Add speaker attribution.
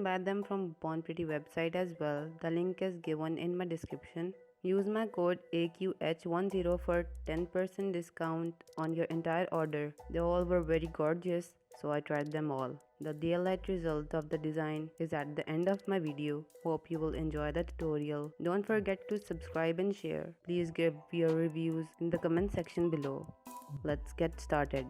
Speaker 1: buy them from Born Pretty website as well. The link is given in my description. Use my code AQH10 for 10% discount on your entire order. They all were very gorgeous, so I tried them all. The daylight result of the design is at the end of my video. Hope you will enjoy the tutorial. Don't forget to subscribe and share. Please give your reviews in the comment section below. Let's get started.